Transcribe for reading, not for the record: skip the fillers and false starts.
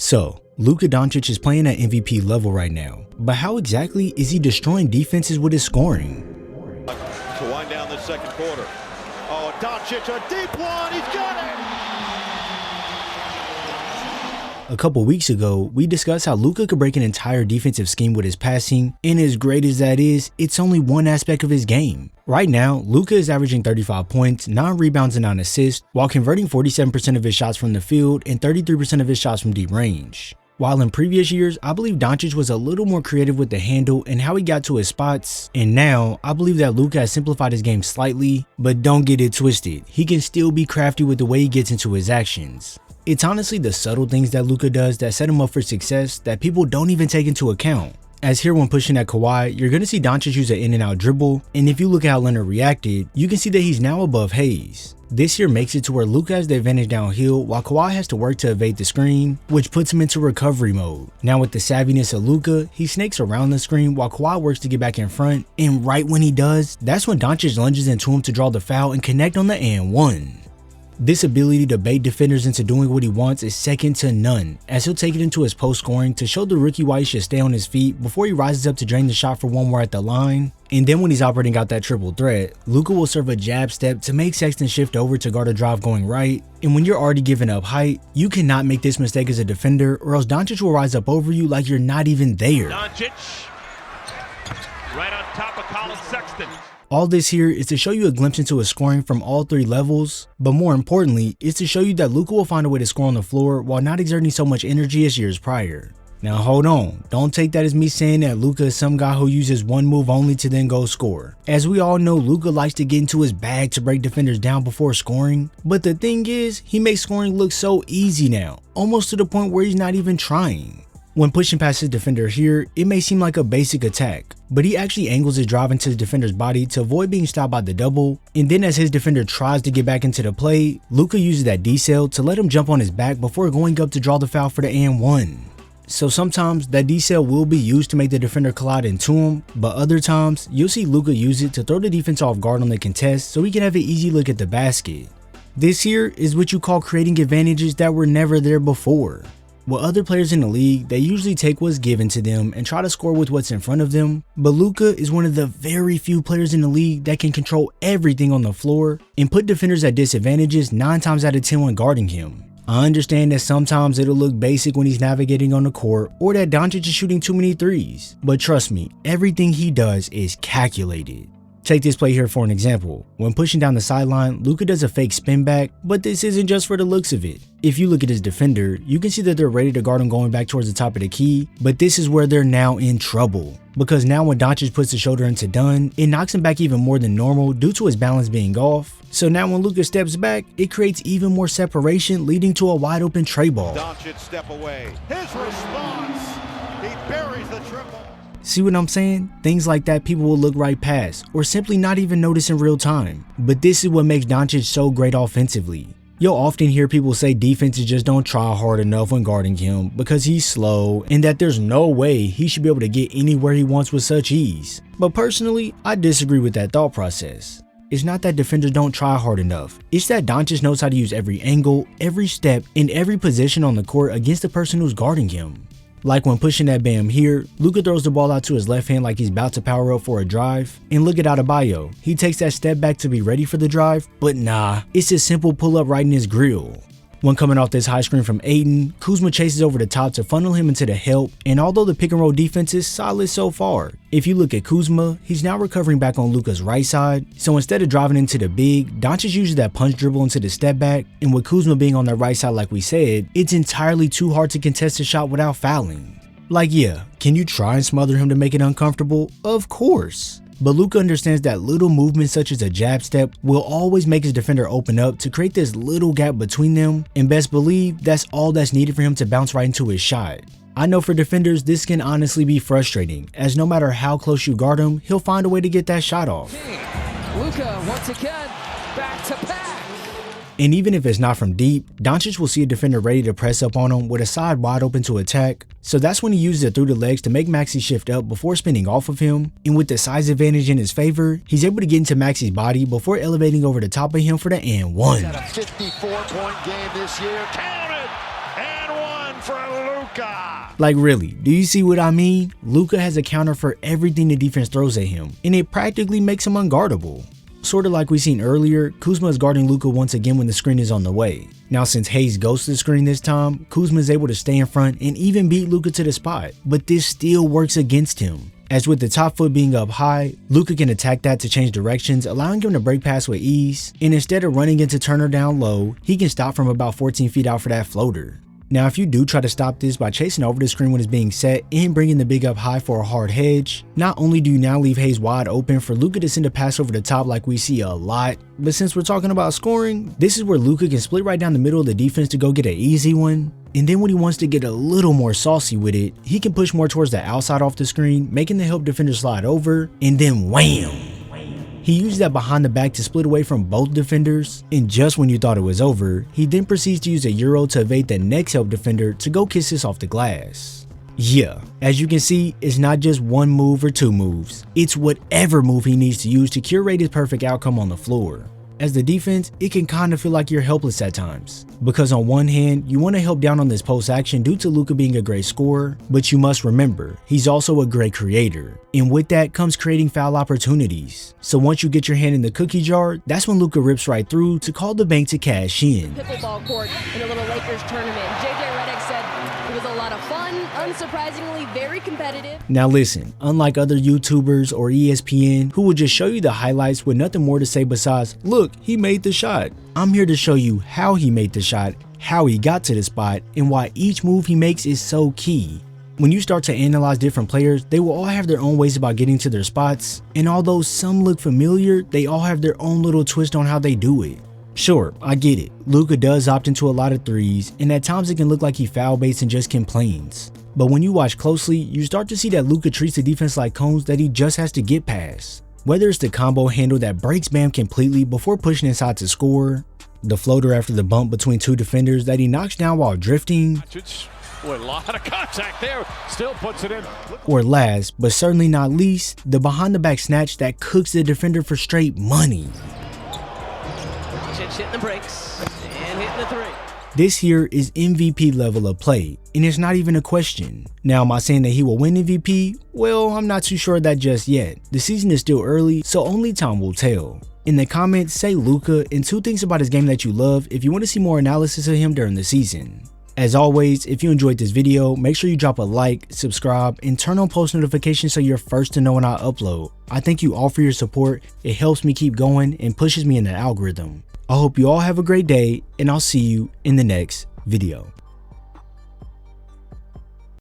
So, Luka Doncic is playing at MVP level right now, but how exactly is he destroying defenses with his scoring? To wind down the second quarter. Oh, Doncic, a deep one, he's got it! A couple weeks ago, we discussed how Luka could break an entire defensive scheme with his passing, and as great as that is, it's only one aspect of his game. Right now, Luka is averaging 35 points, 9 rebounds and 9 assists, while converting 47% of his shots from the field and 33% of his shots from deep range. While in previous years, I believe Doncic was a little more creative with the handle and how he got to his spots, and now, I believe that Luka has simplified his game slightly, but don't get it twisted, he can still be crafty with the way he gets into his actions. It's honestly the subtle things that Luka does that set him up for success that people don't even take into account. As here when pushing at Kawhi, you're going to see Doncic use an in and out dribble, and if you look at how Leonard reacted, you can see that he's now above Hayes. This here makes it to where Luka has the advantage downhill while Kawhi has to work to evade the screen, which puts him into recovery mode. Now with the savviness of Luka, he snakes around the screen while Kawhi works to get back in front, and right when he does, that's when Doncic lunges into him to draw the foul and connect on the and one. This ability to bait defenders into doing what he wants is second to none, as he'll take it into his post scoring to show the rookie why he should stay on his feet before he rises up to drain the shot for one more at the line. And then when he's operating out that triple threat, Luka will serve a jab step to make Sexton shift over to guard a drive going right, and when you're already giving up height, you cannot make this mistake as a defender or else Doncic will rise up over you like you're not even there. Doncic, right on top of Colin Sexton. All this here is to show you a glimpse into his scoring from all three levels, but more importantly, it's to show you that Luka will find a way to score on the floor while not exerting so much energy as years prior. Now hold on, don't take that as me saying that Luka is some guy who uses one move only to then go score. As we all know, Luka likes to get into his bag to break defenders down before scoring, but the thing is, he makes scoring look so easy now, almost to the point where he's not even trying. When pushing past his defender here, it may seem like a basic attack, but he actually angles his drive into the defender's body to avoid being stopped by the double, and then as his defender tries to get back into the play, Luka uses that decel to let him jump on his back before going up to draw the foul for the and one. So sometimes that decel will be used to make the defender collide into him, but other times you'll see Luka use it to throw the defense off guard on the contest so he can have an easy look at the basket. This here is what you call creating advantages that were never there before. With other players in the league, they usually take what's given to them and try to score with what's in front of them, but Luka is one of the very few players in the league that can control everything on the floor and put defenders at disadvantages 9 times out of 10 when guarding him. I understand that sometimes it'll look basic when he's navigating on the court or that Doncic is shooting too many threes, but trust me, everything he does is calculated. Take this play here for an example. When pushing down the sideline, Luka does a fake spin back, but this isn't just for the looks of it. If you look at his defender, you can see that they're ready to guard him going back towards the top of the key, but this is where they're now in trouble. Because now when Doncic puts the shoulder into Dunn, it knocks him back even more than normal due to his balance being off. So now when Luka steps back, it creates even more separation, leading to a wide open tray ball. Doncic step away. His response, he buries the triple. See what I'm saying? Things like that people will look right past or simply not even notice in real time. But this is what makes Doncic so great offensively. You'll often hear people say defenses just don't try hard enough when guarding him because he's slow and that there's no way he should be able to get anywhere he wants with such ease. But personally, I disagree with that thought process. It's not that defenders don't try hard enough. It's that Doncic knows how to use every angle, every step, and every position on the court against the person who's guarding him. Like when pushing that Bam here, Luka throws the ball out to his left hand like he's about to power up for a drive, and look at Adebayo, he takes that step back to be ready for the drive, but nah, it's a simple pull up right in his grill. When coming off this high screen from Ayton, Kuzma chases over the top to funnel him into the help, and although the pick and roll defense is solid so far, if you look at Kuzma, he's now recovering back on Luka's right side, so instead of driving into the big, Doncic uses that punch dribble into the step back, and with Kuzma being on the right side like we said, it's entirely too hard to contest a shot without fouling. Like yeah, can you try and smother him to make it uncomfortable? Of course. But Luka understands that little movements such as a jab step will always make his defender open up to create this little gap between them, and best believe that's all that's needed for him to bounce right into his shot. I know for defenders this can honestly be frustrating, as no matter how close you guard him, he'll find a way to get that shot off. Luka once again back to back. And even if it's not from deep, Doncic will see a defender ready to press up on him with a side wide open to attack, so that's when he uses it through the legs to make Maxey shift up before spinning off of him, and with the size advantage in his favor, he's able to get into Maxey's body before elevating over the top of him for the and one. He's had a 54-point game this year. Counted! And one for Luka. Luka! Like really, do you see what I mean? Luka has a counter for everything the defense throws at him, and it practically makes him unguardable. Sort of like we seen earlier, Kuzma is guarding Luka once again when the screen is on the way. Now since Hayes goes to the screen this time, Kuzma is able to stay in front and even beat Luka to the spot, but this still works against him. As with the top foot being up high, Luka can attack that to change directions, allowing him to break pass with ease, and instead of running into Turner down low, he can stop from about 14 feet out for that floater. Now if you do try to stop this by chasing over the screen when it's being set and bringing the big up high for a hard hedge, not only do you now leave Hayes wide open for Luka to send a pass over the top like we see a lot, but since we're talking about scoring, this is where Luka can split right down the middle of the defense to go get an easy one. And then when he wants to get a little more saucy with it, he can push more towards the outside off the screen, making the help defender slide over, and then wham! He used that behind the back to split away from both defenders, and just when you thought it was over, he then proceeds to use a Euro to evade the next help defender to go kiss this off the glass. Yeah, as you can see, it's not just one move or two moves, it's whatever move he needs to use to curate his perfect outcome on the floor. As the defense, it can kind of feel like you're helpless at times, because on one hand, you want to help down on this post action due to Luka being a great scorer, but you must remember, he's also a great creator, and with that comes creating foul opportunities. So once you get your hand in the cookie jar, that's when Luka rips right through to call the bank to cash in. Pickleball court in a little Lakers tournament. JJ Redick said it was a lot of fun, unsurprisingly very competitive. Now listen, unlike other YouTubers or ESPN who will just show you the highlights with nothing more to say besides, look, he made the shot. I'm here to show you how he made the shot, how he got to the spot, and why each move he makes is so key. When you start to analyze different players, they will all have their own ways about getting to their spots, and although some look familiar, they all have their own little twist on how they do it. Sure, I get it, Luka does opt into a lot of threes, and at times it can look like he foul baits and just complains. But when you watch closely, you start to see that Luka treats the defense like cones that he just has to get past. Whether it's the combo handle that breaks Bam completely before pushing inside to score, the floater after the bump between two defenders that he knocks down while drifting, Boy, a lot of contact there, still puts it in. or last, but certainly not least, the behind the back snatch that cooks the defender for straight money. Hitting the brakes and hitting the three. This here is MVP level of play, and it's not even a question. Now, am I saying that he will win MVP? Well, I'm not too sure of that just yet. The season is still early, so only time will tell. In the comments, say Luka and 2 things about his game that you love if you want to see more analysis of him during the season. As always, if you enjoyed this video, make sure you drop a like, subscribe, and turn on post notifications so you're first to know when I upload. I thank you all for your support. It helps me keep going and pushes me in the algorithm. I hope you all have a great day, and I'll see you in the next video.